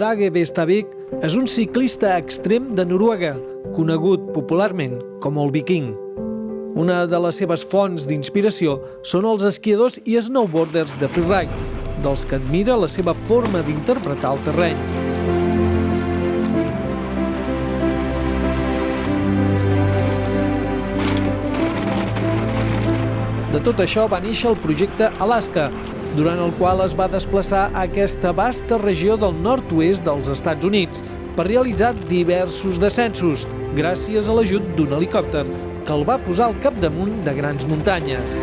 Brage Vestavik és un ciclista extrem de Noruega, conegut popularment com el viking. Una de les seves fonts d'inspiració són els esquiadors i snowboarders de freeride, dels que admira la seva forma d'interpretar el terreny. De tot això va néixer el projecte Alaska, durant el qual es va desplaçar a aquesta vasta regió del nord-oest dels Estats Units per realitzar diversos descensos, gràcies a l'ajut d'un helicòpter que el va posar al capdamunt de grans muntanyes.